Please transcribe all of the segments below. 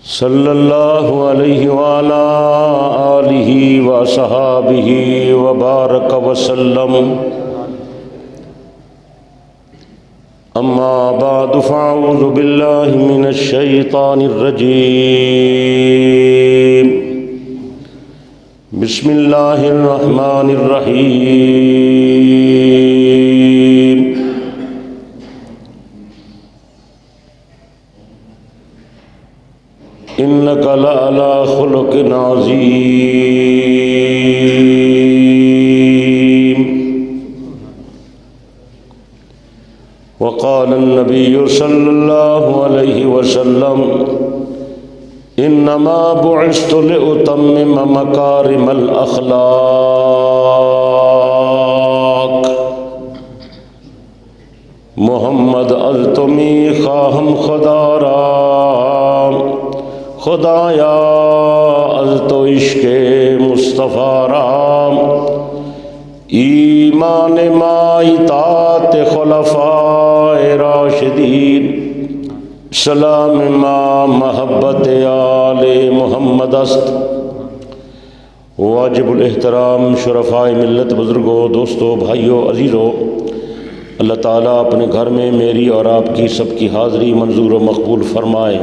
صلی اللہ علیہ وعلا آلہ وصحابہ وبارک وسلم۔ اما بعد فاعوذ باللہ من الشیطان الرجیم۔ بسم اللہ الرحمن الرحیم۔ انک لعلی خلق عظیم۔ وقال النبی صلی اللہ علیہ وسلم انما بعثت لأتمم مکارم الاخلاق۔ محمد از تمی خواہم خدا را، خدایا از تو عشق مصطفیٰ رام۔ ایمان ما اطاعت خلفاء راشدین، سلام ما محبت آل محمد است۔ واجب الاحترام شرفاء ملت، بزرگوں، دوستوں، بھائیوں، عزیزوں، اللہ تعالیٰ اپنے گھر میں میری اور آپ کی سب کی حاضری منظور و مقبول فرمائے۔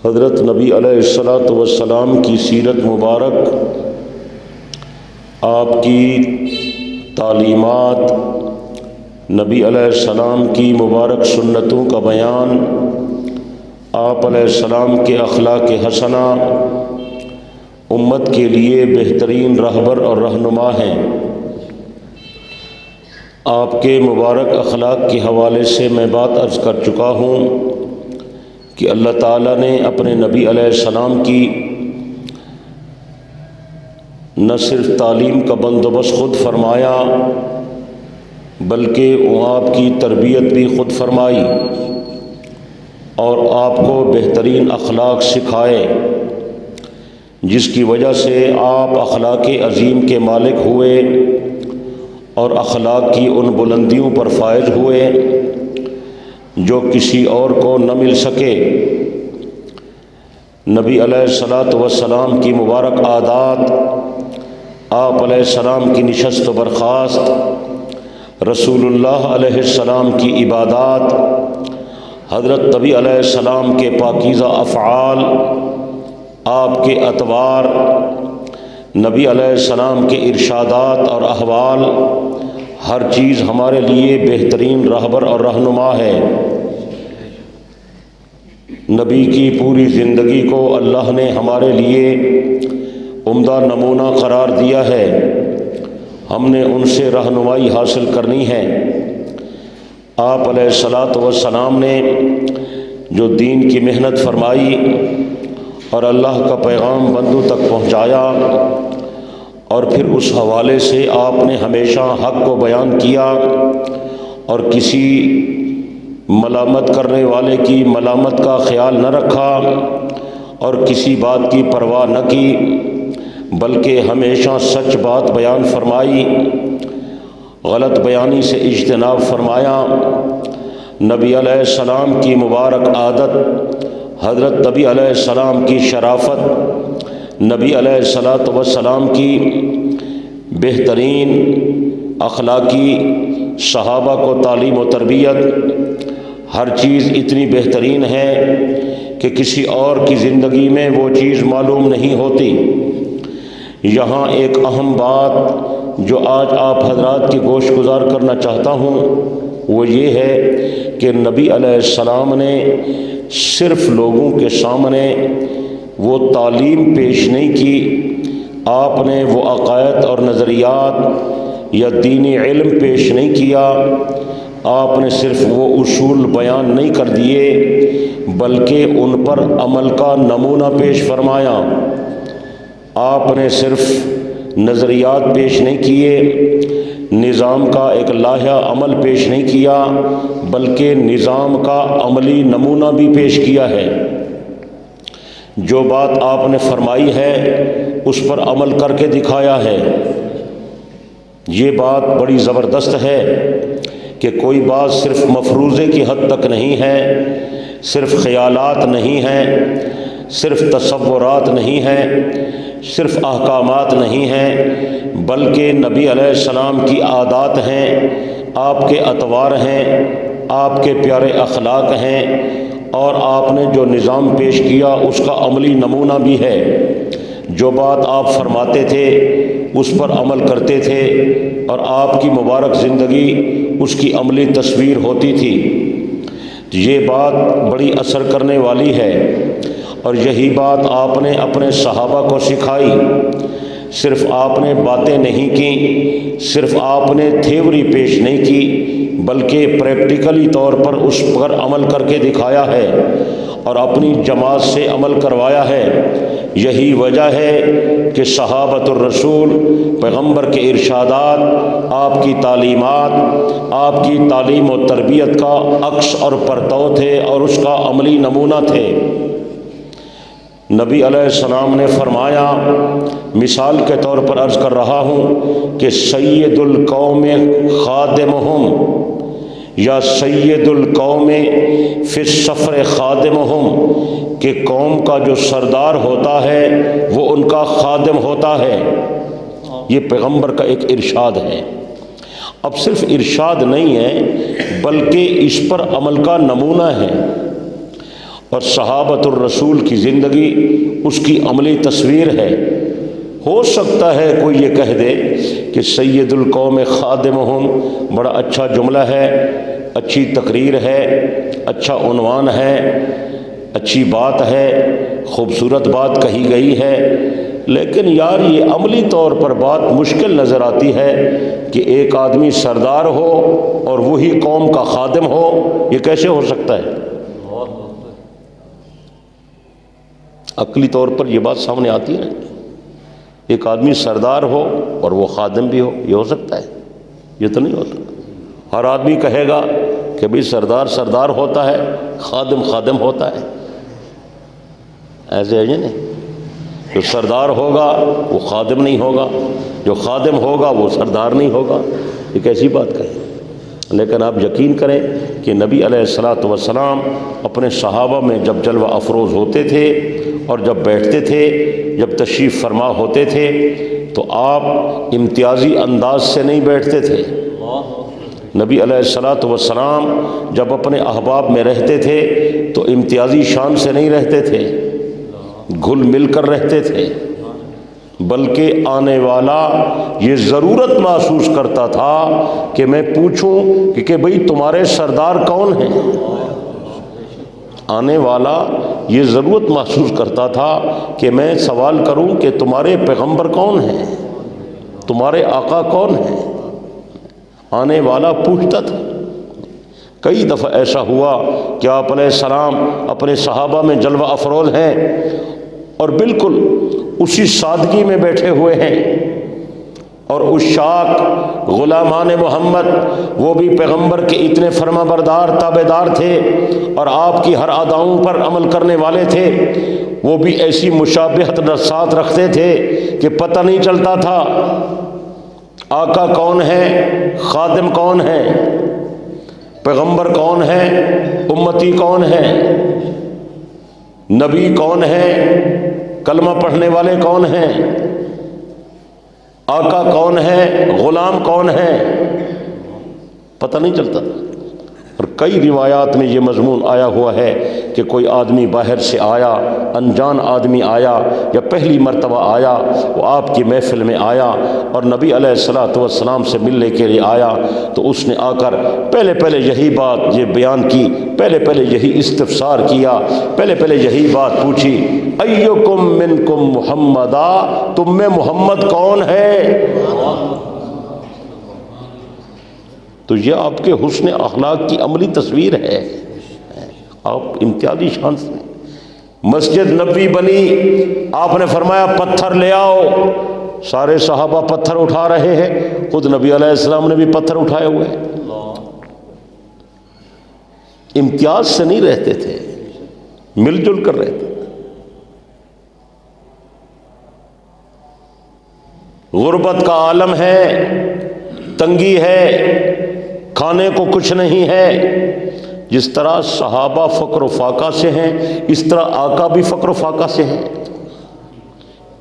حضرت نبی علیہ السلام کی سیرت مبارک، آپ کی تعلیمات، نبی علیہ السلام کی مبارک سنتوں کا بیان، آپ علیہ السلام کے اخلاق حسنہ امت کے لیے بہترین رہبر اور رہنما ہیں۔ آپ کے مبارک اخلاق کے حوالے سے میں بات عرض کر چکا ہوں کہ اللہ تعالیٰ نے اپنے نبی علیہ السلام کی نہ صرف تعلیم کا بندوبست خود فرمایا بلکہ وہ آپ کی تربیت بھی خود فرمائی اور آپ کو بہترین اخلاق سکھائے، جس کی وجہ سے آپ اخلاق عظیم کے مالک ہوئے اور اخلاق کی ان بلندیوں پر فائز ہوئے جو کسی اور کو نہ مل سکے۔ نبی علیہ السلام کی مبارک عادات، آپ علیہ السلام کی نشست و برخاست، رسول اللہ علیہ السلام کی عبادات، حضرت نبی علیہ السلام کے پاکیزہ افعال، آپ کے اطوار، نبی علیہ السلام کے ارشادات اور احوال، ہر چیز ہمارے لیے بہترین رہبر اور رہنما ہے۔ نبی کی پوری زندگی کو اللہ نے ہمارے لیے عمدہ نمونہ قرار دیا ہے، ہم نے ان سے رہنمائی حاصل کرنی ہے۔ آپ علیہ السلام نے جو دین کی محنت فرمائی اور اللہ کا پیغام بندوں تک پہنچایا، اور پھر اس حوالے سے آپ نے ہمیشہ حق کو بیان کیا اور کسی ملامت کرنے والے کی ملامت کا خیال نہ رکھا اور کسی بات کی پرواہ نہ کی، بلکہ ہمیشہ سچ بات بیان فرمائی، غلط بیانی سے اجتناب فرمایا۔ نبی علیہ السلام کی مبارک عادت، حضرت نبی علیہ السلام کی شرافت، نبی علیہ السلام کی بہترین اخلاقی، صحابہ کو تعلیم و تربیت، ہر چیز اتنی بہترین ہے کہ کسی اور کی زندگی میں وہ چیز معلوم نہیں ہوتی۔ یہاں ایک اہم بات جو آج آپ حضرات کی گوش گزار کرنا چاہتا ہوں وہ یہ ہے کہ نبی علیہ السلام نے صرف لوگوں کے سامنے وہ تعلیم پیش نہیں کی، آپ نے وہ عقائد اور نظریات یا دینی علم پیش نہیں کیا، آپ نے صرف وہ اصول بیان نہیں کر دیے بلکہ ان پر عمل کا نمونہ پیش فرمایا۔ آپ نے صرف نظریات پیش نہیں کیے، نظام کا ایک لائحہ عمل پیش نہیں کیا بلکہ نظام کا عملی نمونہ بھی پیش کیا ہے۔ جو بات آپ نے فرمائی ہے اس پر عمل کر کے دکھایا ہے۔ یہ بات بڑی زبردست ہے کہ کوئی بات صرف مفروضے کی حد تک نہیں ہے، صرف خیالات نہیں ہیں، صرف تصورات نہیں ہیں، صرف احکامات نہیں ہیں، بلکہ نبی علیہ السلام کی عادات ہیں، آپ کے اطوار ہیں، آپ کے پیارے اخلاق ہیں، اور آپ نے جو نظام پیش کیا اس کا عملی نمونہ بھی ہے۔ جو بات آپ فرماتے تھے اس پر عمل کرتے تھے، اور آپ کی مبارک زندگی اس کی عملی تصویر ہوتی تھی۔ یہ بات بڑی اثر کرنے والی ہے، اور یہی بات آپ نے اپنے صحابہ کو سکھائی۔ صرف آپ نے باتیں نہیں کی، صرف آپ نے تھیوری پیش نہیں کی، بلکہ پریکٹیکلی طور پر اس پر عمل کر کے دکھایا ہے اور اپنی جماعت سے عمل کروایا ہے۔ یہی وجہ ہے کہ صحابۃ الرسول، پیغمبر کے ارشادات، آپ کی تعلیمات، آپ کی تعلیم و تربیت کا عکس اور پرتو تھے اور اس کا عملی نمونہ تھے۔ نبی علیہ السلام نے فرمایا، مثال کے طور پر عرض کر رہا ہوں کہ سید القوم خادمہم، یا سید القوم فی السفر خادمہم، کہ قوم کا جو سردار ہوتا ہے وہ ان کا خادم ہوتا ہے۔ یہ پیغمبر کا ایک ارشاد ہے۔ اب صرف ارشاد نہیں ہے بلکہ اس پر عمل کا نمونہ ہے، اور صحابۃ الرسول کی زندگی اس کی عملی تصویر ہے۔ ہو سکتا ہے کوئی یہ کہہ دے کہ سید القوم خادمہم بڑا اچھا جملہ ہے، اچھی تقریر ہے، اچھا عنوان ہے، اچھی بات ہے، خوبصورت بات کہی گئی ہے، لیکن یار یہ عملی طور پر بات مشکل نظر آتی ہے کہ ایک آدمی سردار ہو اور وہی قوم کا خادم ہو۔ یہ کیسے ہو سکتا ہے؟ عقلی طور پر یہ بات سامنے آتی ہے، ایک آدمی سردار ہو اور وہ خادم بھی ہو، یہ ہو سکتا ہے؟ یہ تو نہیں ہوتا۔ ہر آدمی کہے گا کہ بھئی سردار سردار ہوتا ہے، خادم خادم ہوتا ہے، ایسے ہے نہیں؟ جو سردار ہوگا وہ خادم نہیں ہوگا، جو خادم ہوگا وہ سردار نہیں ہوگا۔ یہ کیسی بات کہے؟ لیکن آپ یقین کریں کہ نبی علیہ الصلاۃ والسلام اپنے صحابہ میں جب جلوہ افروز ہوتے تھے اور جب بیٹھتے تھے، جب تشریف فرما ہوتے تھے، تو آپ امتیازی انداز سے نہیں بیٹھتے تھے۔ نبی علیہ الصلاۃ والسلام جب اپنے احباب میں رہتے تھے تو امتیازی شان سے نہیں رہتے تھے، گھل مل کر رہتے تھے، بلکہ آنے والا یہ ضرورت محسوس کرتا تھا کہ میں پوچھوں کہ بھئی تمہارے سردار کون ہیں؟ آنے والا یہ ضرورت محسوس کرتا تھا کہ میں سوال کروں کہ تمہارے پیغمبر کون ہیں، تمہارے آقا کون ہیں؟ آنے والا پوچھتا تھا۔ کئی دفعہ ایسا ہوا کہ آپ علیہ السلام اپنے صحابہ میں جلوہ افروز ہیں اور بالکل اسی سادگی میں بیٹھے ہوئے ہیں، اور عشاق غلامان محمد وہ بھی پیغمبر کے اتنے فرما بردار تابع دار تھے اور آپ کی ہر اداؤں پر عمل کرنے والے تھے، وہ بھی ایسی مشابہت ساتھ رکھتے تھے کہ پتہ نہیں چلتا تھا آقا کون ہے، خادم کون ہے، پیغمبر کون ہے، امتی کون ہے، نبی کون ہے، کلمہ پڑھنے والے کون ہیں، آقا کون ہے، غلام کون ہے، پتہ نہیں چلتا تھا۔ اور کئی روایات میں یہ مضمون آیا ہوا ہے کہ کوئی آدمی باہر سے آیا، انجان آدمی آیا یا پہلی مرتبہ آیا، وہ آپ کی محفل میں آیا اور نبی علیہ الصلاۃ والسلام سے ملنے کے لیے آیا، تو اس نے آ کر پہلے یہی بات یہ بیان کی، پہلے یہی استفسار کیا، پہلے یہی بات پوچھی، ایکم منکم محمدا، تم میں محمد کون ہے؟ تو یہ آپ کے حسن اخلاق کی عملی تصویر ہے۔ آپ امتیازی شان سے، مسجد نبوی بنی، آپ نے فرمایا پتھر لے آؤ، سارے صحابہ پتھر اٹھا رہے ہیں، خود نبی علیہ السلام نے بھی پتھر اٹھائے ہوئے ہیں۔ امتیاز سے نہیں رہتے تھے، مل جل کر رہتے تھے۔ غربت کا عالم ہے، تنگی ہے، کھانے کو کچھ نہیں ہے۔ جس طرح صحابہ فقر و فاقہ سے ہیں، اس طرح آقا بھی فقر و فاقہ سے ہیں۔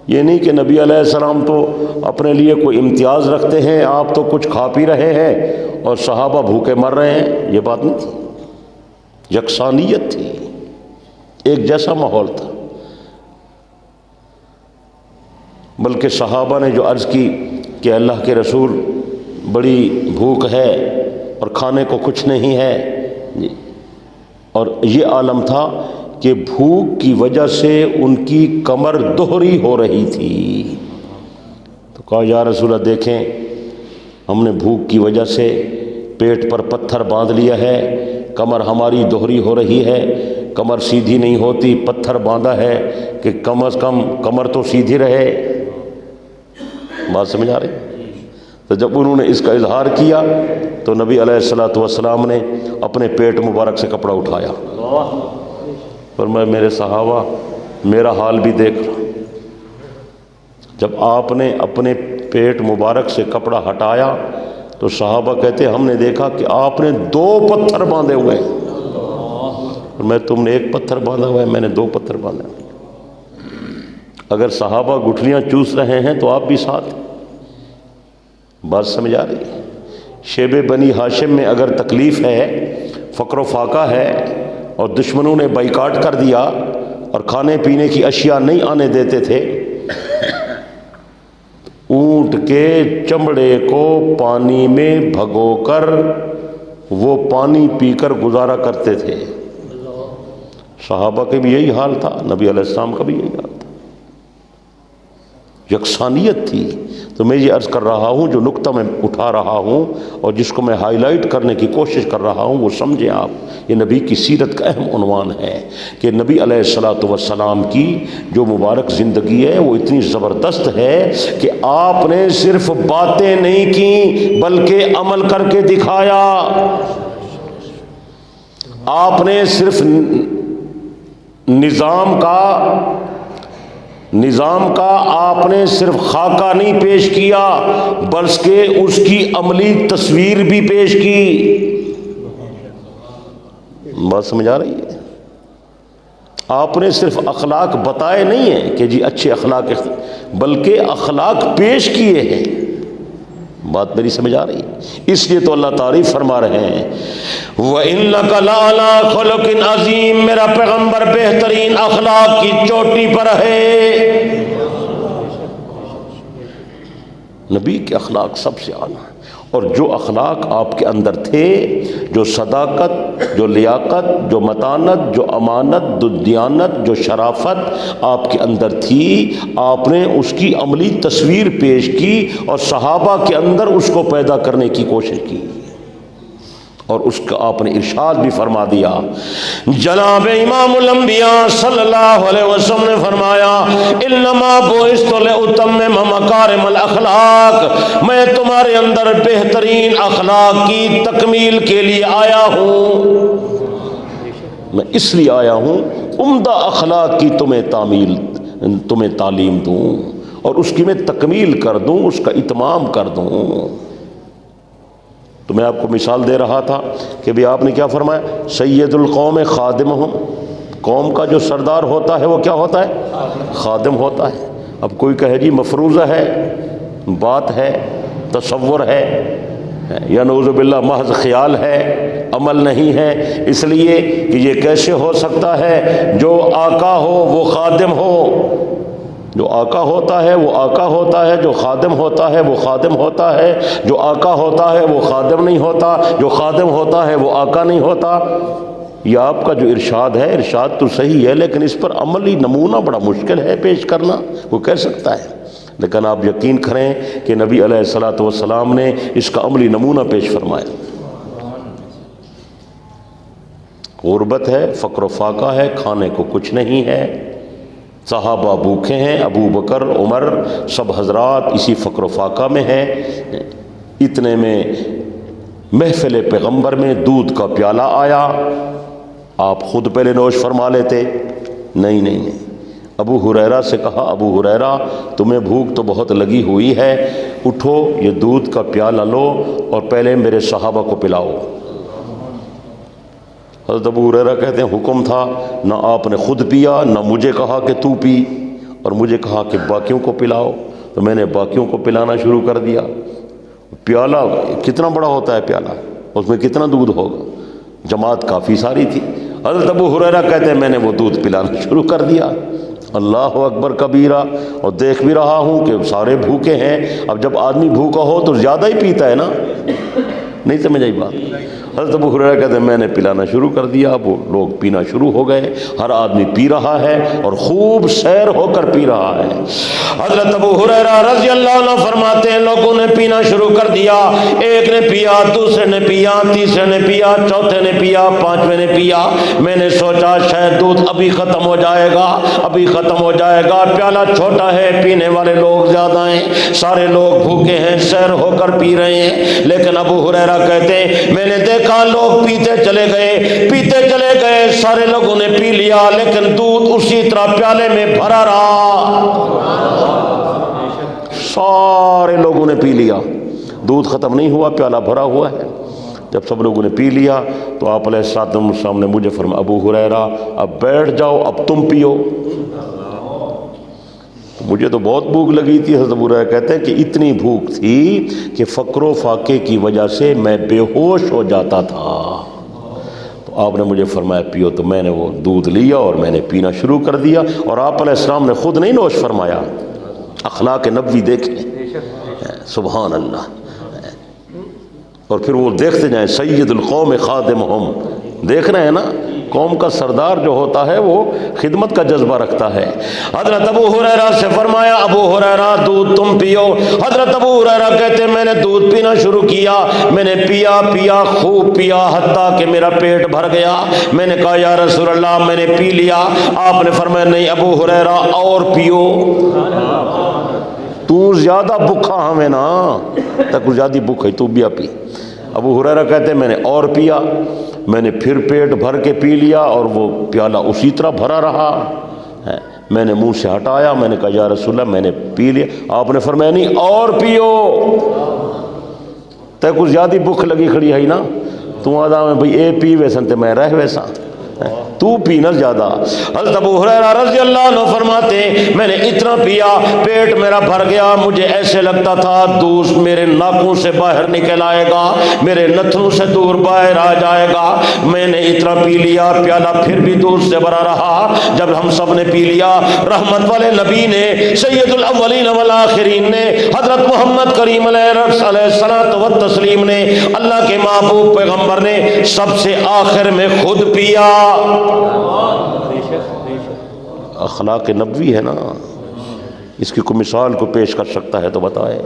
یہ نہیں کہ نبی علیہ السلام تو اپنے لیے کوئی امتیاز رکھتے ہیں، آپ تو کچھ کھا پی رہے ہیں اور صحابہ بھوکے مر رہے ہیں، یہ بات نہیں تھی۔ یکسانیت تھی، ایک جیسا ماحول تھا۔ بلکہ صحابہ نے جو عرض کی کہ اللہ کے رسول بڑی بھوک ہے اور کھانے کو کچھ نہیں ہے، اور یہ عالم تھا کہ بھوک کی وجہ سے ان کی کمر دوہری ہو رہی تھی۔ تو کہا یا رسول اللہ دیکھیں، ہم نے بھوک کی وجہ سے پیٹ پر پتھر باندھ لیا ہے، کمر ہماری دوہری ہو رہی ہے، کمر سیدھی نہیں ہوتی، پتھر باندھا ہے کہ کم از کم کمر تو سیدھی رہے۔ بات سمجھ آ رہی؟ تو جب انہوں نے اس کا اظہار کیا تو نبی علیہ الصلوۃ والسلام نے اپنے پیٹ مبارک سے کپڑا اٹھایا، فرمایا میرے صحابہ میرا حال بھی دیکھ رہا۔ جب آپ نے اپنے پیٹ مبارک سے کپڑا ہٹایا تو صحابہ کہتے ہم نے دیکھا کہ آپ نے 2 پتھر باندھے ہوئے ہیں۔ میں تم نے 1 پتھر باندھا ہوا ہے، میں نے 2 پتھر باندھے ہوئے۔ اگر صحابہ گٹھلیاں چوس رہے ہیں تو آپ بھی ساتھ۔ بات سمجھ آ رہی ہے؟ شیب بنی ہاشم میں اگر تکلیف ہے، فقر و فاقہ ہے اور دشمنوں نے بائیکاٹ کر دیا اور کھانے پینے کی اشیاء نہیں آنے دیتے تھے، اونٹ کے چمڑے کو پانی میں بھگو کر وہ پانی پی کر گزارا کرتے تھے۔ صحابہ کے بھی یہی حال تھا، نبی علیہ السلام کا بھی یہی حال تھا۔ یکسانیت تھی۔ تو میں یہ عرض کر رہا ہوں، جو نقطہ میں اٹھا رہا ہوں اور جس کو میں ہائی لائٹ کرنے کی کوشش کر رہا ہوں، وہ سمجھیں آپ، یہ نبی کی سیرت کا اہم عنوان ہے کہ نبی علیہ الصلوۃ والسلام کی جو مبارک زندگی ہے وہ اتنی زبردست ہے کہ آپ نے صرف باتیں نہیں کی بلکہ عمل کر کے دکھایا۔ آپ نے صرف نظام کا آپ نے صرف خاکہ نہیں پیش کیا بلکہ اس کی عملی تصویر بھی پیش کی۔ بات سمجھ آ رہی ہے؟ آپ نے صرف اخلاق بتائے نہیں ہیں کہ جی اچھے اخلاق، بلکہ اخلاق پیش کیے ہیں۔ بات میری سمجھ آ رہی ہے؟ اس لیے تو اللہ تعریف فرما رہے ہیں وَإِنَّكَ لَعَلَىٰ خُلُقٍ عَظِيمٍ، میرا پیغمبر بہترین اخلاق کی چوٹی پر ہے۔ نبی کے اخلاق سب سے اعلیٰ، اور جو اخلاق آپ کے اندر تھے، جو صداقت، جو لیاقت، جو متانت، جو امانت، جو دیانت، جو شرافت آپ کے اندر تھی، آپ نے اس کی عملی تصویر پیش کی اور صحابہ کے اندر اس کو پیدا کرنے کی کوشش کی، اور اس کا آپ نے ارشاد بھی فرما دیا۔ جناب امام الانبیاء صلی اللہ علیہ وسلم نے فرمایا انما بعثت لاتمم مکارم الاخلاق، میں تمہارے اندر بہترین اخلاق کی تکمیل کے لیے آیا ہوں۔ میں اس لیے آیا ہوں عمدہ اخلاق کی تمہیں تعلیم دوں اور اس کی میں تکمیل کر دوں، اس کا اتمام کر دوں۔ تو میں آپ کو مثال دے رہا تھا کہ بھی آپ نے کیا فرمایا، سید القوم خادمہم، قوم کا جو سردار ہوتا ہے وہ کیا ہوتا ہے؟ خادم ہوتا ہے۔ اب کوئی کہے جی مفروضہ ہے، بات ہے، تصور ہے، یا نعوذ باللہ محض خیال ہے، عمل نہیں ہے، اس لیے کہ یہ کیسے ہو سکتا ہے جو آقا ہو وہ خادم ہو؟ جو آقا ہوتا ہے وہ آقا ہوتا ہے، جو خادم ہوتا ہے وہ خادم ہوتا ہے، جو آقا ہوتا ہے وہ خادم نہیں ہوتا، جو خادم ہوتا ہے وہ آقا نہیں ہوتا۔ یہ آپ کا جو ارشاد ہے، ارشاد تو صحیح ہے لیکن اس پر عملی نمونہ بڑا مشکل ہے پیش کرنا، وہ کہہ سکتا ہے، لیکن آپ یقین کریں کہ نبی علیہ الصلوۃ والسلام نے اس کا عملی نمونہ پیش فرمایا۔ غربت ہے، فقر و فاقہ ہے، کھانے کو کچھ نہیں ہے، صحابہ بھوکے ہیں، ابو بکر، عمر، سب حضرات اسی فقر و فاقہ میں ہیں۔ اتنے میں محفل پیغمبر میں دودھ کا پیالہ آیا، آپ خود پہلے نوش فرما لیتے، نہیں، ابو ہریرہ سے کہا ابو ہریرہ تمہیں بھوک تو بہت لگی ہوئی ہے، اٹھو یہ دودھ کا پیالہ لو اور پہلے میرے صحابہ کو پلاؤ۔ حضرت ابو ہریرہ کہتے ہیں حکم تھا، نہ آپ نے خود پیا نہ مجھے کہا کہ تو پی، اور مجھے کہا کہ باقیوں کو پلاؤ، تو میں نے باقیوں کو پلانا شروع کر دیا۔ پیالہ کتنا بڑا ہوتا ہے پیالہ، اس میں کتنا دودھ ہوگا، جماعت کافی ساری تھی۔ حضرت ابو ہریرہ کہتے ہیں میں نے وہ دودھ پلانا شروع کر دیا۔ اللہ اکبر کبیرہ، اور دیکھ بھی رہا ہوں کہ سارے بھوکے ہیں۔ اب جب آدمی بھوکا ہو تو زیادہ ہی پیتا ہے نا، نہیں سمجھ آئی بات؟ حضرت ابو ہریرہ کہتے ہیں میں نے پلانا شروع کر دیا، وہ لوگ پینا شروع ہو گئے، ہر آدمی پی رہا ہے اور خوب سیر ہو کر پی رہا ہے۔ حضرت ابو ہریرہ رضی اللہ عنہ فرماتے ہیں لوگوں نے پینا شروع کر دیا، ایک نے پیا، دوسرے نے پیا، تیسرے نے پیا، چوتھے نے پیا، پانچویں نے پیا۔ میں نے سوچا شاید دودھ ابھی ختم ہو جائے گا، ابھی ختم ہو جائے گا، پیالہ چھوٹا ہے، پینے والے لوگ زیادہ ہیں، سارے لوگ بھوکے ہیں، سیر ہو کر پی رہے ہیں۔ لیکن ابو ہریرہ کہتے ہیں میں نے دیکھا لوگ پیتے چلے گئے، سارے لوگوں نے پی لیا، لیکن دودھ اسی طرح پیالے میں بھرا رہا۔ سارے لوگوں نے پی لیا، دودھ ختم نہیں ہوا، پیالہ بھرا ہوا ہے۔ جب سب لوگوں نے پی لیا تو آپ علیہ السلام نے مجھے فرمایا ابو ہریرہ اب بیٹھ جاؤ، اب تم پیو۔ مجھے تو بہت بھوک لگی تھی۔ حضرت ابو ہریرہ کہتے ہیں کہ اتنی بھوک تھی کہ فقر و فاقے کی وجہ سے میں بے ہوش ہو جاتا تھا۔ تو آپ نے مجھے فرمایا پیو، تو میں نے وہ دودھ لیا اور میں نے پینا شروع کر دیا۔ اور آپ علیہ السلام نے خود نہیں نوش فرمایا، اخلاق نبوی دیکھیں، سبحان اللہ۔ اور پھر وہ دیکھتے جائیں سید القوم خادمہم، دیکھ رہے ہیں نا، قوم کا سردار جو ہوتا ہے وہ خدمت کا جذبہ رکھتا ہے۔ حضرت ابو ہریرہ سے فرمایا ابو ہریرہ دودھ تم پیو۔ حضرت ابو ہریرہ کہتے ہیں میں نے دودھ پینا شروع کیا، میں نے پیا خوب پیا حتیٰ کہ میرا پیٹ بھر گیا۔ میں نے کہا یا رسول اللہ میں نے پی لیا۔ آپ نے فرمایا نہیں ابو ہریرہ اور پیو، تو زیادہ بھوکا ہمیں نا، تک زیادہ بھوک ہے تو بھی پی۔ ابو ہریرہ کہتے ہیں میں نے اور پیا، میں نے پھر پیٹ بھر کے پی لیا اور وہ پیالہ اسی طرح بھرا رہا۔ میں نے منہ سے ہٹایا، میں نے کہا یا رسول اللہ میں نے پی لیا۔ آپ نے فرمایا نہیں اور پیو، تے کچھ زیادہ بھوک لگی کھڑی ہے نا، تو آدھا میں بھئی اے پی ویسن تے میں رہ ویسا، تو پینا زیادہ۔ حضرت ابو ہریرہ رضی اللہ عنہ فرماتے ہیں میں نے اتنا پیا، پیٹ میرا بھر گیا، مجھے ایسے لگتا تھا دودھ میرے ناکوں سے باہر نکل آئے گا، میرے نتنوں سے دور باہر آ جائے گا۔ میں نے اتنا پی لیا، پیالہ پھر بھی دودھ سے بھرا رہا۔ جب ہم سب نے پی لیا، رحمت والے نبی نے، سید الاولین والآخرین نے، حضرت محمد کریم علیہ الصلوۃ والتسلیم نے، اللہ کے محبوب پیغمبر نے سب سے آخر میں خود پیا۔ اخلاق نبوی ہے نا، اس کی کوئی مثال کو پیش کر سکتا ہے تو بتائے۔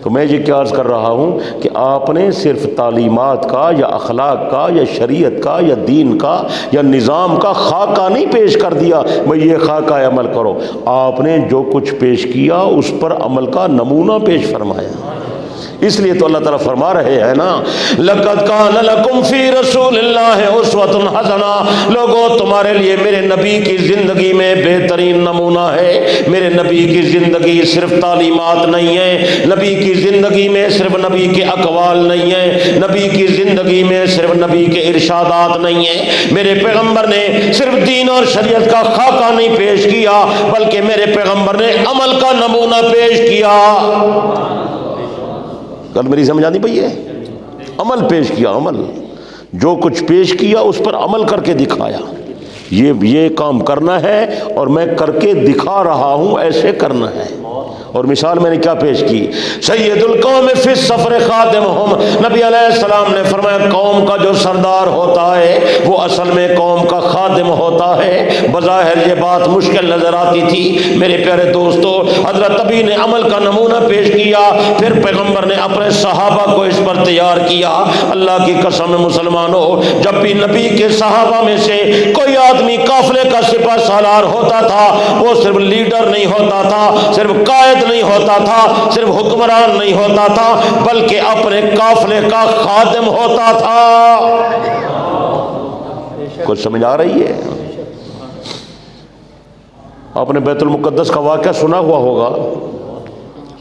تو میں یہ کیا عرض کر رہا ہوں کہ آپ نے صرف تعلیمات کا یا اخلاق کا یا شریعت کا یا دین کا یا نظام کا خاکہ نہیں پیش کر دیا بھئی یہ خاکہ عمل کرو، آپ نے جو کچھ پیش کیا اس پر عمل کا نمونہ پیش فرمایا۔ اس لیے تو اللہ تعالیٰ فرما رہے ہیں نا لَقَدْ كَانَ لَكُمْ فِي رَسُولِ اللَّهِ أُسْوَةٌ حَسَنَةٌ، لوگوں تمہارے لیے میرے نبی کی زندگی میں بہترین نمونہ ہے۔ میرے نبی کی زندگی صرف تعلیمات نہیں ہے، نبی کی زندگی میں صرف نبی کے اقوال نہیں ہیں، نبی کی زندگی میں صرف نبی کے ارشادات نہیں ہیں۔ میرے پیغمبر نے صرف دین اور شریعت کا خاکہ نہیں پیش کیا بلکہ میرے پیغمبر نے عمل کا نمونہ پیش کیا۔ کل میری سمجھ آتی پئی ہے؟ عمل پیش کیا، عمل جو کچھ پیش کیا اس پر عمل کر کے دکھایا، یہ کام کرنا ہے اور میں کر کے دکھا رہا ہوں، ایسے کرنا ہے۔ اور مثال میں نے کیا پیش کی، سید القوم فی السفر خادمہم، نبی علیہ السلام نے فرمایا قوم کا جو سردار ہوتا ہے وہ اصل میں قوم کا خادم ہوتا ہے۔ بظاہر یہ بات مشکل نظر آتی تھی میرے پیارے دوستو، حضرت نبی نے عمل کا نمونہ پیش کیا، پھر پیغمبر نے اپنے صحابہ کو اس پر تیار کیا۔ اللہ کی قسم مسلمانوں، جب بھی نبی کے صحابہ میں سے کوئی آدمی قافلے کا سپہ سالار ہوتا تھا، وہ صرف لیڈر نہیں ہوتا تھا، صرف قائد نہیں ہوتا تھا، صرف حکمران نہیں ہوتا تھا، بلکہ اپنے قافلے کا خادم ہوتا تھا۔ کچھ سمجھ آ رہی ہے؟ آپ نے بیت المقدس کا واقعہ سنا ہوا ہوگا،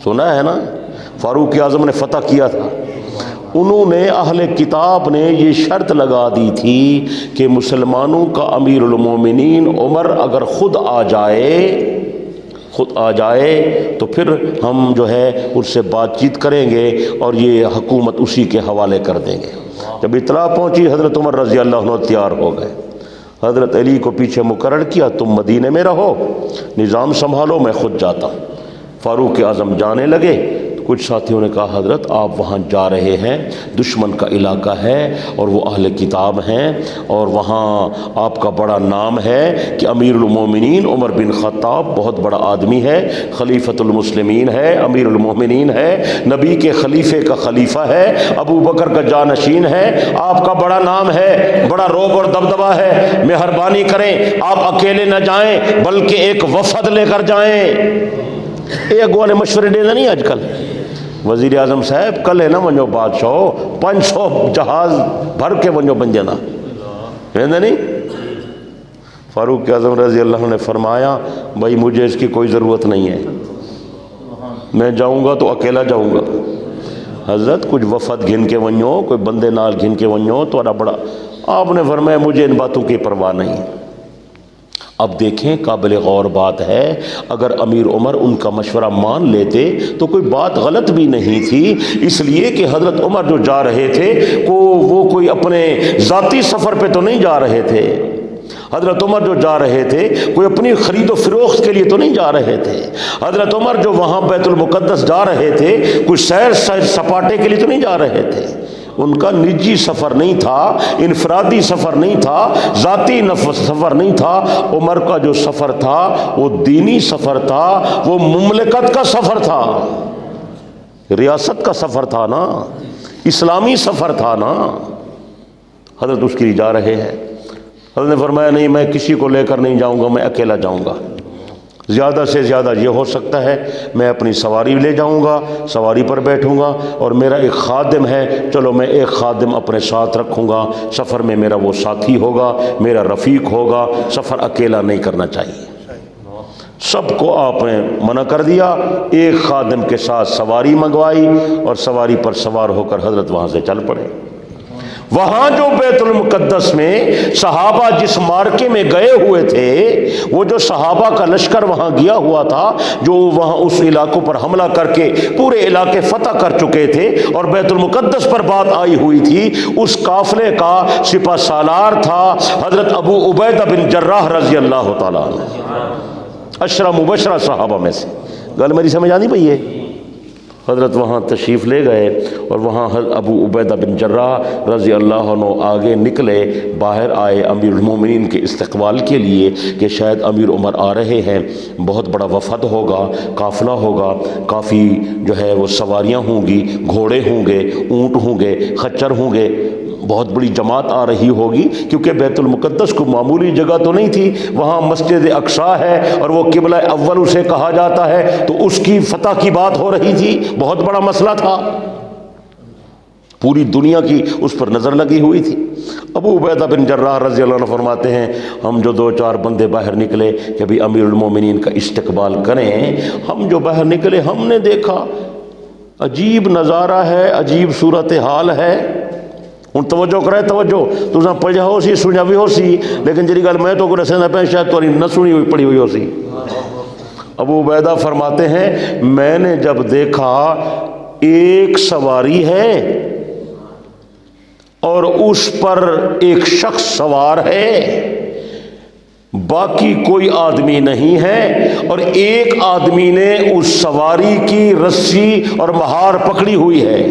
سنا ہے نا؟ فاروق اعظم نے فتح کیا تھا، انہوں نے اہل کتاب نے یہ شرط لگا دی تھی کہ مسلمانوں کا امیر المومنین عمر اگر خود آ جائے تو پھر ہم جو ہے اس سے بات چیت کریں گے اور یہ حکومت اسی کے حوالے کر دیں گے۔ جب اطلاع پہنچی حضرت عمر رضی اللہ عنہ تیار ہو گئے، حضرت علی کو پیچھے مقرر کیا، تم مدینے میں رہو، نظام سنبھالو، میں خود جاتا ہوں۔ فاروق اعظم جانے لگے، کچھ ساتھیوں نے کہا حضرت آپ وہاں جا رہے ہیں، دشمن کا علاقہ ہے اور وہ اہل کتاب ہیں، اور وہاں آپ کا بڑا نام ہے کہ امیر المومنین عمر بن خطاب بہت بڑا آدمی ہے، خلیفۃ المسلمین ہے، امیر المومنین ہے، نبی کے خلیفے کا خلیفہ ہے، ابو بکر کا جانشین ہے، آپ کا بڑا نام ہے، بڑا رعب اور دبدبہ ہے، مہربانی کریں آپ اکیلے نہ جائیں بلکہ ایک وفد لے کر جائیں۔ یہ اگوا نے مشورے دینا نہیں آج کل، وزیر اعظم صاحب کل ہے نا ونجو بادشاہ 500 جہاز بھر کے ونجو بن جانا ہے نہیں۔ فاروق اعظم رضی اللہ عنہ نے فرمایا بھائی مجھے اس کی کوئی ضرورت نہیں ہے، میں جاؤں گا تو اکیلا جاؤں گا۔ حضرت کچھ وفد گھن کے ونجو، کوئی بندے نال گھن کے ونجو تو بڑا، آپ نے فرمایا مجھے ان باتوں کی پرواہ نہیں۔ اب دیکھیں قابل غور بات ہے، اگر امیر عمر ان کا مشورہ مان لیتے تو کوئی بات غلط بھی نہیں تھی، اس لیے کہ حضرت عمر جو جا رہے تھے وہ کوئی اپنے ذاتی سفر پہ تو نہیں جا رہے تھے، حضرت عمر جو جا رہے تھے کوئی اپنی خرید و فروخت کے لیے تو نہیں جا رہے تھے، حضرت عمر جو وہاں بیت المقدس جا رہے تھے کوئی سیر سپاٹے کے لیے تو نہیں جا رہے تھے، ان کا نجی سفر نہیں تھا، انفرادی سفر نہیں تھا، ذاتی سفر نہیں تھا، عمر کا جو سفر تھا وہ دینی سفر تھا، وہ مملکت کا سفر تھا، ریاست کا سفر تھا نا، اسلامی سفر تھا نا۔ حضرت اس کے لیے جا رہے ہیں، حضرت نے فرمایا نہیں میں کسی کو لے کر نہیں جاؤں گا، میں اکیلا جاؤں گا، زیادہ سے زیادہ یہ ہو سکتا ہے میں اپنی سواری لے جاؤں گا، سواری پر بیٹھوں گا، اور میرا ایک خادم ہے، چلو میں ایک خادم اپنے ساتھ رکھوں گا، سفر میں میرا وہ ساتھی ہوگا، میرا رفیق ہوگا، سفر اکیلا نہیں کرنا چاہیے۔ سب کو آپ نے منع کر دیا، ایک خادم کے ساتھ سواری منگوائی اور سواری پر سوار ہو کر حضرت وہاں سے چل پڑے۔ وہاں جو بیت المقدس میں صحابہ جس مارکے میں گئے ہوئے تھے، وہ جو صحابہ کا لشکر وہاں گیا ہوا تھا، جو وہاں اس علاقوں پر حملہ کر کے پورے علاقے فتح کر چکے تھے اور بیت المقدس پر بات آئی ہوئی تھی، اس قافلے کا سپہ سالار تھا حضرت ابو عبیدہ بن جراح رضی اللہ تعالیٰ عنہ، عشرہ مبشرہ صحابہ میں سے۔ گل میری سمجھ آنی پئی ہے؟ حضرت وہاں تشریف لے گئے اور وہاں ابو عبیدہ بن جراح رضی اللہ عنہ آگے نکلے، باہر آئے امیر المومنین کے استقبال کے لیے کہ شاید امیر عمر آ رہے ہیں، بہت بڑا وفد ہوگا، قافلہ ہوگا، کافی جو ہے وہ سواریاں ہوں گی، گھوڑے ہوں گے، اونٹ ہوں گے، خچر ہوں گے، بہت بڑی جماعت آ رہی ہوگی، کیونکہ بیت المقدس کو معمولی جگہ تو نہیں تھی، وہاں مسجد اقصیٰ ہے اور وہ قبلہ اول اسے کہا جاتا ہے، تو اس کی فتح کی بات ہو رہی تھی، بہت بڑا مسئلہ تھا، پوری دنیا کی اس پر نظر لگی ہوئی تھی۔ ابو عبیدہ بن جراح رضی اللہ عنہ فرماتے ہیں ہم جو 2-4 بندے باہر نکلے کہ بھی امیر المومنین کا استقبال کریں، ہم جو باہر نکلے ہم نے دیکھا عجیب نظارہ ہے، عجیب صورتحال ہے۔ ہوں توجہ کرے، توجہ تساں پڑھیا ہو سی، سنیا بھی ہو سی، لیکن جی گل میں تو کو دسنا پہ شاید تاری نہ سنی ہوئی پڑھی ہوئی ہو سی۔ ابو عبیدہ فرماتے ہیں میں نے جب دیکھا ایک سواری ہے اور اس پر ایک شخص سوار ہے، باقی کوئی آدمی نہیں ہے، اور ایک آدمی نے اس سواری کی رسی اور مہار پکڑی ہوئی ہے۔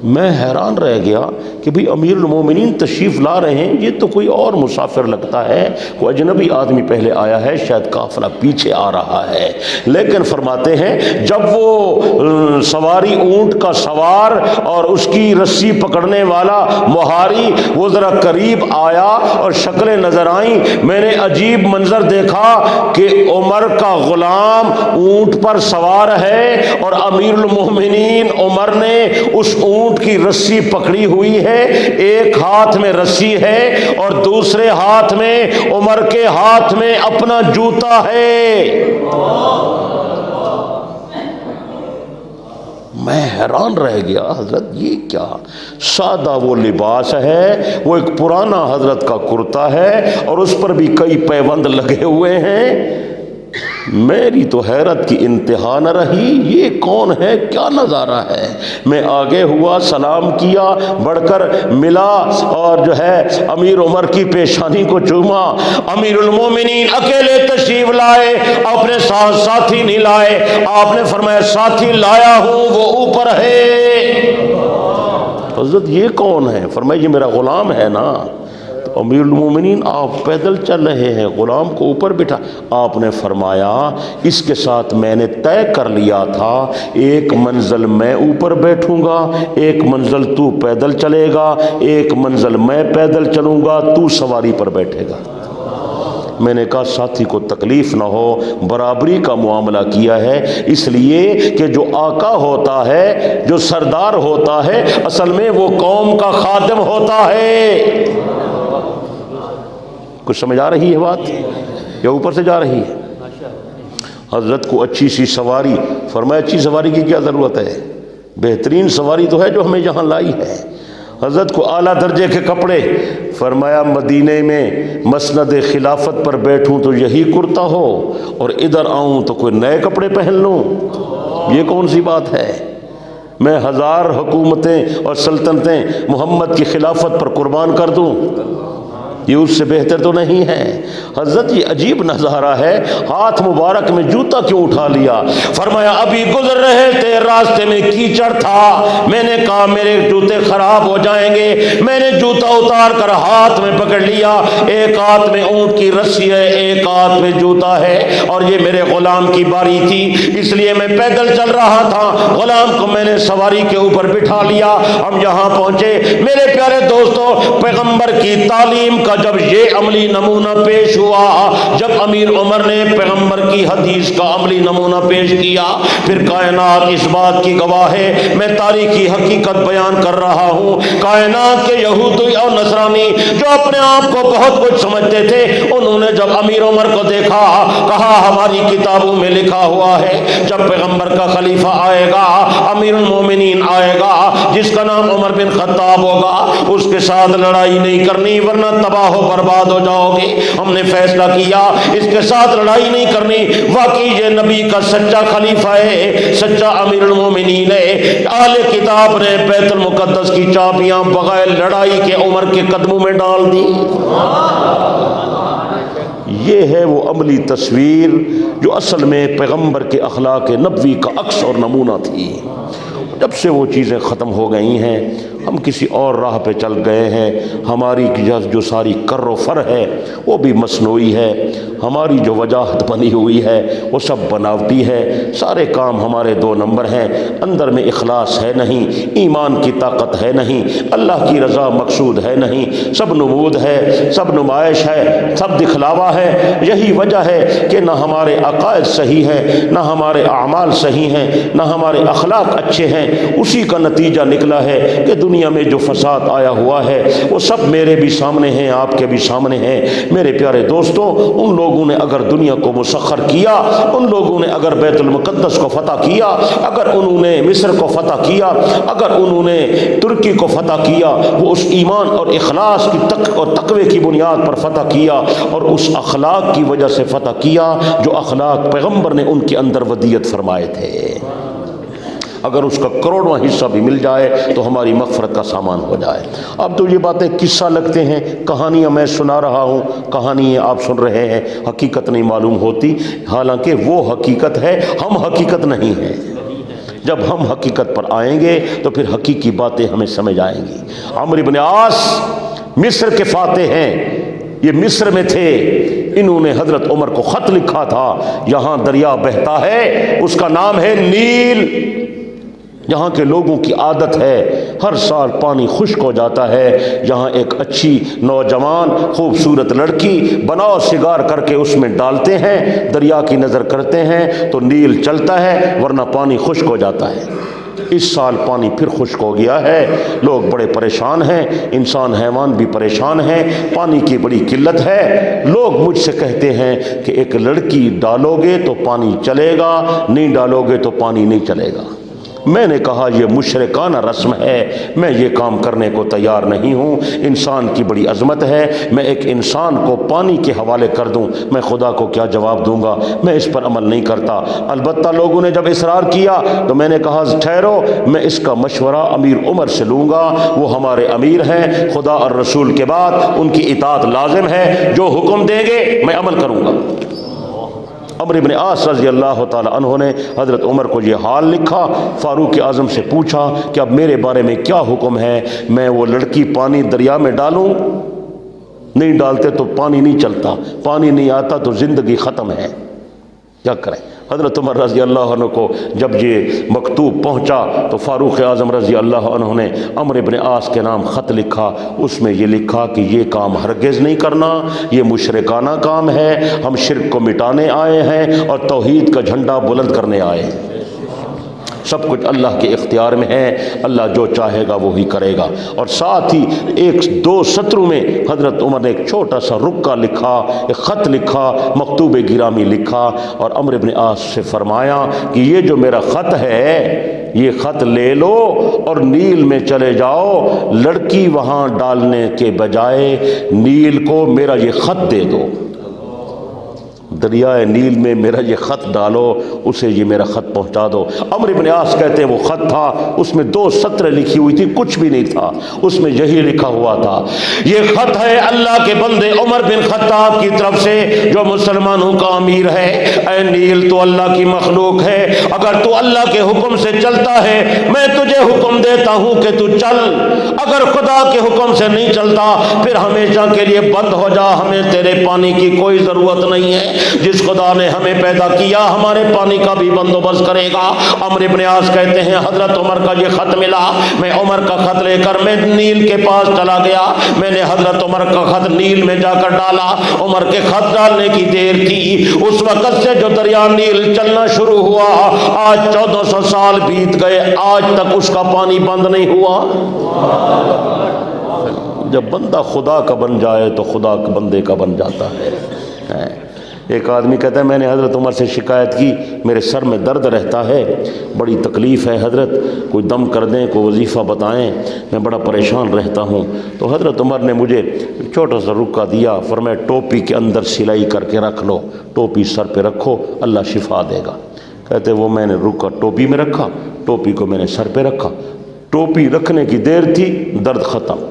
میں حیران رہ گیا کہ بھئی امیر المومنین تشریف لا رہے ہیں، یہ تو کوئی اور مسافر لگتا ہے، کوئی اجنبی آدمی پہلے آیا ہے، شاید قافلہ پیچھے آ رہا ہے۔ لیکن فرماتے ہیں جب وہ سواری اونٹ کا سوار اور اس کی رسی پکڑنے والا مہاری وہ ذرا قریب آیا اور شکلیں نظر آئیں، میں نے عجیب منظر دیکھا کہ عمر کا غلام اونٹ پر سوار ہے اور امیر المومنین عمر نے اس اونٹ اونٹ کی رسی پکڑی ہوئی ہے، ایک ہاتھ میں رسی ہے اور دوسرے ہاتھ میں عمر کے ہاتھ میں اپنا جوتا ہے۔ میں حیران رہ گیا، حضرت یہ کیا؟ سادہ وہ لباس ہے، وہ ایک پرانا حضرت کا کرتا ہے اور اس پر بھی کئی پیوند لگے ہوئے ہیں۔ میری تو حیرت کی انتہا نہ رہی، یہ کون ہے، کیا نظارہ ہے؟ میں آگے ہوا، سلام کیا، بڑھ کر ملا اور جو ہے امیر عمر کی پیشانی کو چوما۔ امیر المومنین اکیلے تشریف لائے، اپنے ساتھ ساتھی نہیں لائے۔ آپ نے فرمایا ساتھی لایا ہوں، وہ اوپر ہے۔ حضرت یہ کون ہے؟ فرمایا یہ میرا غلام ہے نا۔ امیر المومنین آپ پیدل چل رہے ہیں، غلام کو اوپر بٹھا۔ آپ نے فرمایا اس کے ساتھ میں نے طے کر لیا تھا، ایک منزل میں اوپر بیٹھوں گا، ایک منزل تو پیدل چلے گا، ایک منزل میں پیدل چلوں گا، تو سواری پر بیٹھے گا۔ میں نے کہا ساتھی کو تکلیف نہ ہو، برابری کا معاملہ کیا ہے، اس لیے کہ جو آقا ہوتا ہے، جو سردار ہوتا ہے، اصل میں وہ قوم کا خادم ہوتا ہے۔ کچھ سمجھ آ رہی ہے بات یا اوپر سے جا رہی ہے؟ حضرت کو اچھی سی سواری، فرمایا اچھی سواری کی کیا ضرورت ہے، بہترین سواری تو ہے جو ہمیں یہاں لائی ہے۔ حضرت کو اعلیٰ درجے کے کپڑے، فرمایا مدینے میں مسند خلافت پر بیٹھوں تو یہی کرتا ہو اور ادھر آؤں تو کوئی نئے کپڑے پہن لوں، یہ کون سی بات ہے؟ میں 1000 حکومتیں اور سلطنتیں محمد کی خلافت پر قربان کر دوں، یہ اس سے بہتر تو نہیں ہے۔ حضرت یہ عجیب نظارہ ہے، ہاتھ مبارک میں جوتا کیوں اٹھا لیا؟ فرمایا ابھی گزر رہے تھے، راستے میں کیچڑ تھا، میں نے کہا میرے جوتے خراب ہو جائیں گے، میں نے جوتا اتار کر ہاتھ میں پکڑ لیا، ایک ہاتھ میں اونٹ کی رسی ہے، ایک ہاتھ میں جوتا ہے، اور یہ میرے غلام کی باری تھی، اس لیے میں پیدل چل رہا تھا، غلام کو میں نے سواری کے اوپر بٹھا لیا۔ ہم یہاں پہنچے، میرے پیارے دوستو، پیغمبر کی تعلیم کا جب یہ عملی نمونہ پیش ہوا، جب امیر عمر نے پیغمبر کی حدیث کا عملی نمونہ پیش کیا، پھر کائنات اس بات کی گواہ ہے، میں تاریخی حقیقت بیان کر رہا ہوں، کائنات کے یہودی اور نصرانی جو اپنے آپ کو بہت کچھ سمجھتے تھے، انہوں نے جب امیر عمر کو دیکھا، کہا ہماری کتابوں میں لکھا ہوا ہے جب پیغمبر کا خلیفہ آئے گا، امیر المومنین آئے گا جس کا نام عمر بن خطاب ہوگا، اس کے ساتھ لڑائی نہیں کرنی ورنہ تباہ و برباد ہو جاؤ گے۔ ہم نے فیصلہ کیا اس کے ساتھ لڑائی نہیں کرنی، واقعی یہ نبی کا سچا خلیفہ ہے، سچا امیر المومنین ہے۔ اہل کتاب نے بیت المقدس کی چابیاں بغیر لڑائی کے عمر کے قدموں میں ڈال دی۔ یہ ہے وہ عملی تصویر جو اصل میں پیغمبر کے اخلاق نبوی کا عکس اور نمونہ تھی۔ جب سے وہ چیزیں ختم ہو گئی ہیں، ہم کسی اور راہ پہ چل گئے ہیں، ہماری جو ساری کر و فر ہے وہ بھی مصنوعی ہے، ہماری جو وجاہت بنی ہوئی ہے وہ سب بناوٹی ہے، سارے کام ہمارے 2 نمبر ہیں، اندر میں اخلاص ہے نہیں، ایمان کی طاقت ہے نہیں، اللہ کی رضا مقصود ہے نہیں، سب نمود ہے، سب نمائش ہے، سب دکھلاوا ہے۔ یہی وجہ ہے کہ نہ ہمارے عقائد صحیح ہیں، نہ ہمارے اعمال صحیح ہیں، نہ ہمارے اخلاق اچھے ہیں۔ اسی کا نتیجہ نکلا ہے کہ دنیا میں جو فساد آیا ہوا ہے وہ سب میرے بھی سامنے ہیں، آپ کے بھی سامنے ہیں۔ میرے پیارے دوستوں، ان لوگوں نے اگر دنیا کو مسخر کیا، ان لوگوں نے اگر بیت المقدس کو فتح کیا، اگر انہوں نے مصر کو فتح کیا، اگر انہوں نے ترکی کو فتح کیا، وہ اس ایمان اور اخلاص کی اور تقوی کی بنیاد پر فتح کیا، اور اس اخلاق کی وجہ سے فتح کیا جو اخلاق پیغمبر نے ان کے اندر ودیت فرمائے تھے۔ اگر اس کا کروڑواں حصہ بھی مل جائے تو ہماری مغفرت کا سامان ہو جائے۔ اب تو یہ باتیں قصہ لگتے ہیں، کہانیاں میں سنا رہا ہوں، کہانیاں آپ سن رہے ہیں، حقیقت نہیں معلوم ہوتی، حالانکہ وہ حقیقت ہے، ہم حقیقت نہیں ہیں۔ جب ہم حقیقت پر آئیں گے تو پھر حقیقی باتیں ہمیں سمجھ آئیں گی۔ عمرو بن عاص مصر کے فاتح ہیں، یہ مصر میں تھے، انہوں نے حضرت عمر کو خط لکھا تھا، یہاں دریا بہتا ہے، اس کا نام ہے نیل، یہاں کے لوگوں کی عادت ہے ہر سال پانی خشک ہو جاتا ہے، یہاں ایک اچھی نوجوان خوبصورت لڑکی بناؤ سگار کر کے اس میں ڈالتے ہیں، دریا کی نظر کرتے ہیں تو نیل چلتا ہے ورنہ پانی خشک ہو جاتا ہے۔ اس سال پانی پھر خشک ہو گیا ہے، لوگ بڑے پریشان ہیں، انسان حیوان بھی پریشان ہیں، پانی کی بڑی قلت ہے۔ لوگ مجھ سے کہتے ہیں کہ ایک لڑکی ڈالو گے تو پانی چلے گا، نہیں ڈالو گے تو پانی نہیں چلے گا۔ میں نے کہا یہ مشرکانہ رسم ہے، میں یہ کام کرنے کو تیار نہیں ہوں۔ انسان کی بڑی عظمت ہے، میں ایک انسان کو پانی کے حوالے کر دوں، میں خدا کو کیا جواب دوں گا؟ میں اس پر عمل نہیں کرتا۔ البتہ لوگوں نے جب اصرار کیا تو میں نے کہا ٹھہرو، میں اس کا مشورہ امیر عمر سے لوں گا، وہ ہمارے امیر ہیں، خدا اور رسول کے بعد ان کی اطاعت لازم ہے، جو حکم دیں گے میں عمل کروں گا۔ عمرو بن عاص رضی اللہ تعالی عنہ نے حضرت عمر کو یہ حال لکھا، فاروق اعظم سے پوچھا کہ اب میرے بارے میں کیا حکم ہے، میں وہ لڑکی پانی دریا میں ڈالوں؟ نہیں ڈالتے تو پانی نہیں چلتا، پانی نہیں آتا تو زندگی ختم ہے، کیا کریں؟ حضرت عمر رضی اللہ عنہ کو جب یہ مکتوب پہنچا تو فاروق اعظم رضی اللہ عنہ نے عمرو بن عاص کے نام خط لکھا، اس میں یہ لکھا کہ یہ کام ہرگز نہیں کرنا، یہ مشرکانہ کام ہے، ہم شرک کو مٹانے آئے ہیں اور توحید کا جھنڈا بلند کرنے آئے ہیں۔ سب کچھ اللہ کے اختیار میں ہے، اللہ جو چاہے گا وہی کرے گا۔ اور ساتھ ہی ایک دو سطروں میں حضرت عمر نے ایک چھوٹا سا رکا لکھا، ایک خط لکھا، مکتوب گرامی لکھا، اور عمرو بن عاص سے فرمایا کہ یہ جو میرا خط ہے یہ خط لے لو اور نیل میں چلے جاؤ، لڑکی وہاں ڈالنے کے بجائے نیل کو میرا یہ خط دے دو، دریائے نیل میں میرا یہ خط ڈالو، اسے یہ میرا خط پہنچا دو۔ عمرو بن عاص کہتے ہیں وہ خط تھا، اس میں 2 سطریں لکھی ہوئی تھی، کچھ بھی نہیں تھا، اس میں یہی لکھا ہوا تھا، یہ خط ہے اللہ کے بندے عمر بن خطاب کی طرف سے جو مسلمانوں کا امیر ہے۔ اے نیل تو اللہ کی مخلوق ہے، اگر تو اللہ کے حکم سے چلتا ہے میں تجھے حکم دیتا ہوں کہ تو چل، اگر خدا کے حکم سے نہیں چلتا پھر ہمیشہ کے لیے بند ہو جا، ہمیں تیرے پانی کی کوئی ضرورت نہیں ہے، جس خدا نے ہمیں پیدا کیا ہمارے پانی کا بھی بندوبست کرے گا۔ عمرو بن عاص کہتے ہیں حضرت عمر کا یہ خط ملا، میں عمر کا خط لے کر میں نیل کے پاس چلا گیا، میں نے حضرت عمر کا خط نیل میں جا کر ڈالا، عمر کے خط ڈالنے کی دیر تھی، اس وقت سے جو دریا نیل چلنا شروع ہوا آج 1400 سال بیت گئے، آج تک اس کا پانی بند نہیں ہوا۔ جب بندہ خدا کا بن جائے تو خدا کے بندے کا بن جاتا ہے۔ ایک آدمی کہتا ہے میں نے حضرت عمر سے شکایت کی، میرے سر میں درد رہتا ہے، بڑی تکلیف ہے حضرت، کوئی دم کر دیں، کوئی وظیفہ بتائیں، میں بڑا پریشان رہتا ہوں۔ تو حضرت عمر نے مجھے چھوٹا سا رکا دیا، فرمایا ٹوپی کے اندر سلائی کر کے رکھ لو، ٹوپی سر پہ رکھو، اللہ شفا دے گا۔ کہتے وہ میں نے رکا ٹوپی میں رکھا، ٹوپی کو میں نے سر پہ رکھا، ٹوپی رکھنے کی دیر تھی، درد ختم،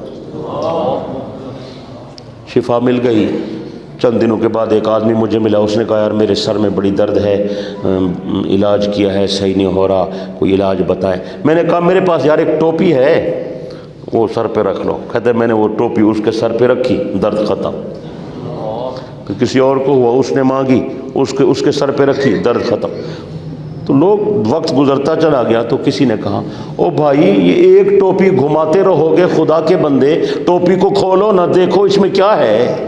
شفا مل گئی۔ چند دنوں کے بعد ایک آدمی مجھے ملا، اس نے کہا یار میرے سر میں بڑی درد ہے، علاج کیا ہے صحیح نہیں ہو رہا، کوئی علاج بتائیں۔ میں نے کہا میرے پاس یار ایک ٹوپی ہے، وہ سر پہ رکھ لو۔ کہتے میں نے وہ ٹوپی اس کے سر پہ رکھی، درد ختم۔ پھر کسی اور کو ہوا، اس نے مانگی، اس کے سر پہ رکھی، درد ختم۔ تو لوگ وقت گزرتا چلا گیا تو کسی نے کہا او بھائی یہ ایک ٹوپی گھماتے رہو گے خدا کے بندے، ٹوپی کو کھولو نہ دیکھو اس میں کیا ہے۔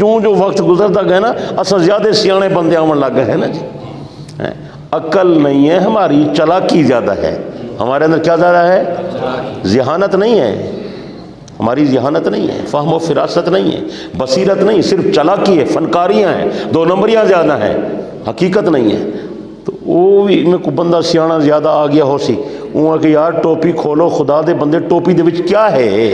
جو وقت گزرتا گیا نا اصل زیادہ سیانے بندے آمن لگ گئے ہیں نا جی، عقل نہیں ہے ہماری، چلاکی زیادہ ہے ہمارے اندر۔ کیا زیادہ ہے؟ ذہانت نہیں ہے ہماری، ذہانت نہیں ہے، فہم و فراست نہیں ہے، بصیرت نہیں، صرف چلاکی ہے، فنکاریاں ہیں، 2 نمبریاں زیادہ ہیں، حقیقت نہیں ہے۔ تو وہ بھی میں کو بندہ سیانا زیادہ آ گیا ہو سی، وہ کہ یار ٹوپی کھولو خدا دے بندے، ٹوپی دے وچ کیا ہے؟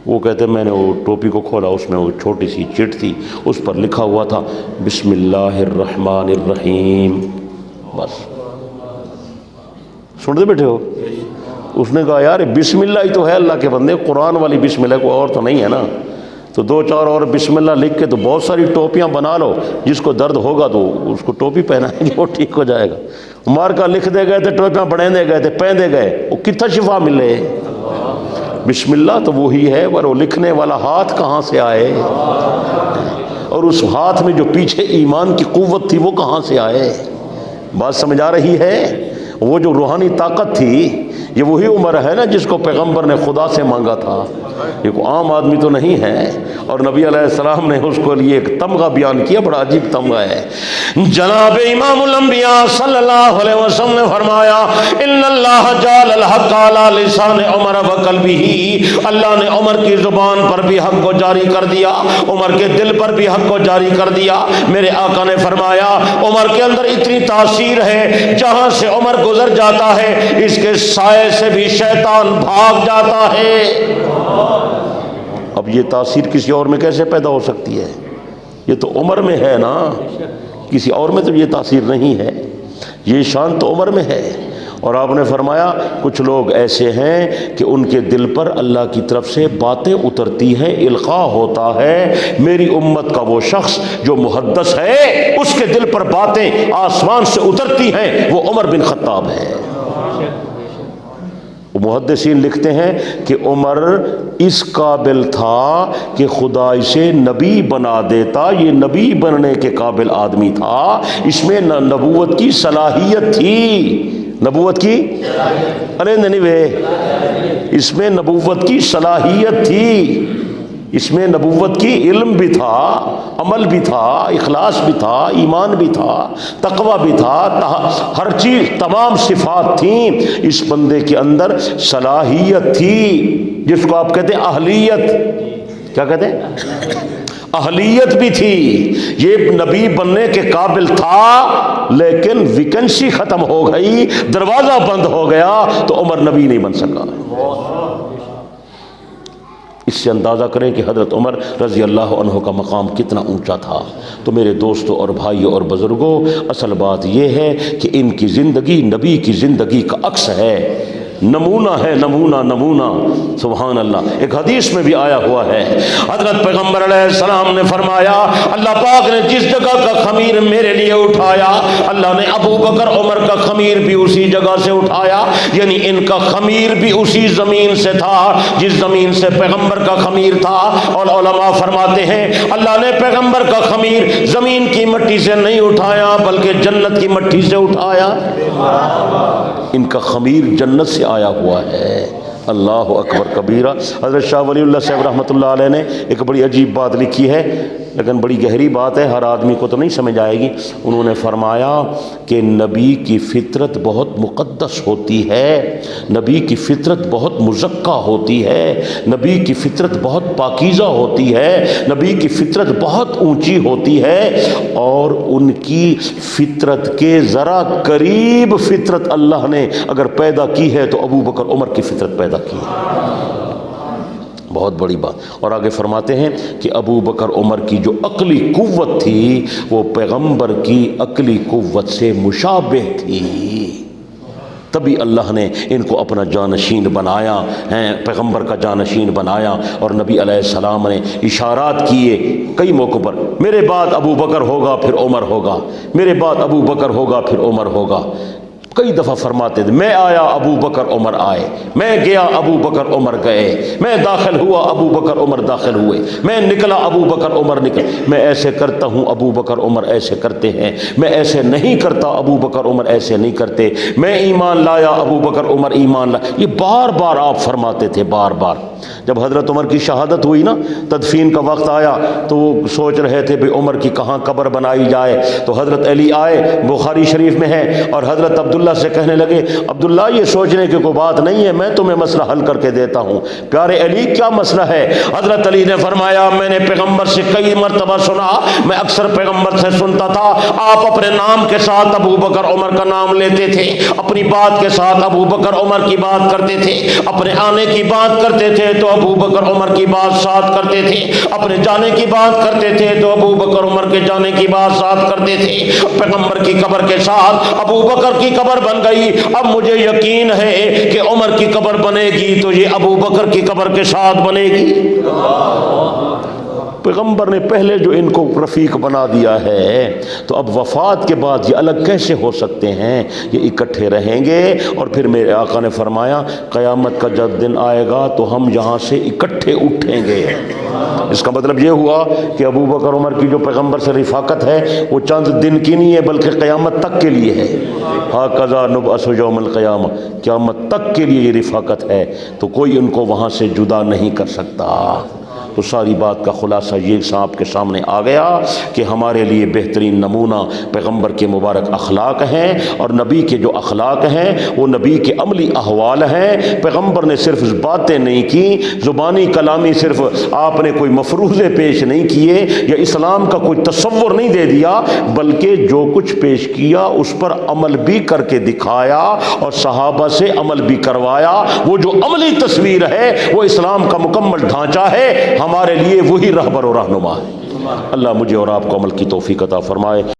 وہ کہتے میں نے وہ ٹوپی کو کھولا، اس میں وہ چھوٹی سی چٹ تھی، اس پر لکھا ہوا تھا بسم اللہ الرحمن الرحیم، بس سنتے بیٹھے ہو۔ اس نے کہا یار بسم اللہ ہی تو ہے اللہ کے بندے، قرآن والی بسم اللہ کوئی اور تو نہیں ہے نا۔ تو 2-4 اور بسم اللہ لکھ کے تو بہت ساری ٹوپیاں بنا لو، جس کو درد ہوگا تو اس کو ٹوپی پہنائیں گے، وہ ٹھیک ہو جائے گا۔ مار کا لکھ دے گئے تھے، ٹوپیاں بڑھیں دے گئے تھے، پہن دے گئے، وہ کتنا شفا ملے۔ بسم اللہ تو وہی ہے، پر وہ لکھنے والا ہاتھ کہاں سے آئے، اور اس ہاتھ میں جو پیچھے ایمان کی قوت تھی وہ کہاں سے آئے۔ بات سمجھ آ رہی ہے؟ وہ جو روحانی طاقت تھی یہ وہی عمر ہے نا جس کو پیغمبر نے خدا سے مانگا تھا، یہ کوئی عام آدمی تو نہیں ہے۔ اور نبی علیہ السلام نے اس کو لیے ایک تمغہ بیان کیا، بڑا عجیب تمغہ ہے۔ جناب امام الانبیاء صلی اللہ علیہ وسلم نے فرمایا ان اللہ جعل الحق علی لسان عمر وقلبہ، اللہ نے عمر کی زبان پر بھی حق کو جاری کر دیا، عمر کے دل پر بھی حق کو جاری کر دیا۔ میرے آقا نے فرمایا عمر کے اندر اتنی تاثیر ہے، جہاں سے عمر گزر جاتا ہے اس کے سائے سے بھی شیطان بھاگ جاتا ہے۔ اب یہ تاثیر کسی اور میں کیسے پیدا ہو سکتی ہے؟ یہ تو عمر میں ہے نا، کسی اور میں تو یہ تاثیر نہیں ہے، یہ شان تو عمر میں ہے۔ اور آپ نے فرمایا کچھ لوگ ایسے ہیں کہ ان کے دل پر اللہ کی طرف سے باتیں اترتی ہیں، القاء ہوتا ہے۔ میری امت کا وہ شخص جو محدث ہے اس کے دل پر باتیں آسمان سے اترتی ہیں، وہ عمر بن خطاب ہے۔ محدثین لکھتے ہیں کہ عمر اس قابل تھا کہ خدا اسے نبی بنا دیتا، یہ نبی بننے کے قابل آدمی تھا، اس میں نبوت کی صلاحیت تھی، نبوت کی ارے نہیں وے، اس میں نبوت کی صلاحیت تھی، اس میں نبوت کی علم بھی تھا، عمل بھی تھا، اخلاص بھی تھا، ایمان بھی تھا، تقوی بھی تھا، ہر چیز تمام صفات تھیں، اس بندے کے اندر صلاحیت تھی جس کو آپ کہتے ہیں اہلیت، کیا کہتے ہیں؟ اہلیت بھی تھی، یہ نبی بننے کے قابل تھا، لیکن ویکنسی ختم ہو گئی، دروازہ بند ہو گیا تو عمر نبی نہیں بن سکا۔ اس سے اندازہ کریں کہ حضرت عمر رضی اللہ عنہ کا مقام کتنا اونچا تھا۔ تو میرے دوستوں اور بھائیوں اور بزرگوں، اصل بات یہ ہے کہ ان کی زندگی نبی کی زندگی کا عکس ہے، نمونہ ہے، نمونہ نمونہ، سبحان اللہ۔ ایک حدیث میں بھی آیا ہوا ہے، حضرت پیغمبر علیہ السلام نے فرمایا اللہ پاک نے جس جگہ کا خمیر میرے لیے اٹھایا، اللہ نے ابو بکر عمر کا خمیر بھی اسی جگہ سے اٹھایا، یعنی ان کا خمیر بھی اسی زمین سے تھا جس زمین سے پیغمبر کا خمیر تھا۔ اور علماء فرماتے ہیں اللہ نے پیغمبر کا خمیر زمین کی مٹی سے نہیں اٹھایا بلکہ جنت کی مٹی سے اٹھایا، ان کا خمیر جنت سے آیا ہوا ہے۔ اللہ اکبر کبیرہ۔ حضرت شاہ ولی اللہ صاحب رحمۃ اللہ علیہ نے ایک بڑی عجیب بات لکھی ہے، لیکن بڑی گہری بات ہے، ہر آدمی کو تو نہیں سمجھ آئے گی۔ انہوں نے فرمایا کہ نبی کی فطرت بہت مقدس ہوتی ہے، نبی کی فطرت بہت مزکہ ہوتی ہے، نبی کی فطرت بہت پاکیزہ ہوتی ہے، نبی کی فطرت بہت اونچی ہوتی ہے، اور ان کی فطرت کے ذرا قریب فطرت اللہ نے اگر پیدا کی ہے تو ابو بکر عمر کی فطرت پیدا کی ہے۔ بہت بڑی بات۔ اور آگے فرماتے ہیں کہ ابو بکر عمر کی جو عقلی قوت تھی وہ پیغمبر کی عقلی قوت سے مشابہ تھی، تبھی اللہ نے ان کو اپنا جانشین بنایا ہے، پیغمبر کا جانشین بنایا۔ اور نبی علیہ السلام نے اشارات کیے کئی موقعوں پر، میرے بعد ابو بکر ہوگا پھر عمر ہوگا، میرے بعد ابو بکر ہوگا پھر عمر ہوگا۔ کئی دفعہ فرماتے تھے میں آیا ابو بکر عمر آئے، میں گیا ابو بکر عمر گئے، میں داخل ہوا ابو بکر عمر داخل ہوئے، میں نکلا ابو بکر عمر نکلے، میں ایسے کرتا ہوں ابو بکر عمر ایسے کرتے ہیں، میں ایسے نہیں کرتا ابو بکر عمر ایسے نہیں کرتے، میں ایمان لایا ابو بکر عمر ایمان لایا۔ یہ بار بار آپ فرماتے تھے، بار بار۔ جب حضرت عمر کی شہادت ہوئی نا، تدفین کا وقت آیا تو وہ سوچ رہے تھے بھی عمر کی کہاں قبر بنائی جائے، تو حضرت علی آئے، بخاری شریف میں ہے، اور حضرت عبداللہ سے کہنے لگے عبداللہ یہ سوچنے کی کوئی بات نہیں ہے، میں تمہیں مسئلہ حل کر کے دیتا ہوں۔ پیارے علی کیا مسئلہ ہے؟ حضرت علی نے فرمایا میں نے پیغمبر سے کئی مرتبہ سنا، میں اکثر پیغمبر سے سنتا تھا آپ اپنے نام کے ساتھ ابو بکر عمر کا نام لیتے تھے، اپنی بات کے ساتھ ابو بکر عمر کی بات کرتے تھے، اپنے آنے کی بات کرتے تھے تو ابو بکر عمر کی بات ساتھ کرتے تھے، اپنے جانے کی بات کرتے تھے تو ابو بکر عمر کے جانے کی بات ساتھ کرتے تھے۔ پیغمبر کی قبر کے ساتھ ابو بکر کی قبر بن گئی، اب مجھے یقین ہے کہ عمر کی قبر بنے گی تو یہ ابو بکر کی قبر کے ساتھ بنے گی۔ پیغمبر نے پہلے جو ان کو رفیق بنا دیا ہے تو اب وفات کے بعد یہ الگ کیسے ہو سکتے ہیں؟ یہ اکٹھے رہیں گے۔ اور پھر میرے آقا نے فرمایا قیامت کا جب دن آئے گا تو ہم یہاں سے اکٹھے اٹھیں گے۔ اس کا مطلب یہ ہوا کہ ابو بکر عمر کی جو پیغمبر سے رفاقت ہے وہ چند دن کی نہیں ہے بلکہ قیامت تک کے لیے ہے. ہاکذا نبعث یوم القیامہ، قیامت تک کے لیے یہ رفاقت ہے، تو کوئی ان کو وہاں سے جدا نہیں کر سکتا. تو ساری بات کا خلاصہ یہ صاحب کے سامنے آ گیا کہ ہمارے لیے بہترین نمونہ پیغمبر کے مبارک اخلاق ہیں، اور نبی کے جو اخلاق ہیں وہ نبی کے عملی احوال ہیں. پیغمبر نے صرف باتیں نہیں کی، زبانی کلامی صرف آپ نے کوئی مفروضے پیش نہیں کیے یا اسلام کا کوئی تصور نہیں دے دیا، بلکہ جو کچھ پیش کیا اس پر عمل بھی کر کے دکھایا اور صحابہ سے عمل بھی کروایا. وہ جو عملی تصویر ہے وہ اسلام کا مکمل ڈھانچہ ہے، ہمارے لیے وہی رہبر و رہنما ہے. اللہ مجھے اور آپ کو عمل کی توفیق عطا فرمائے.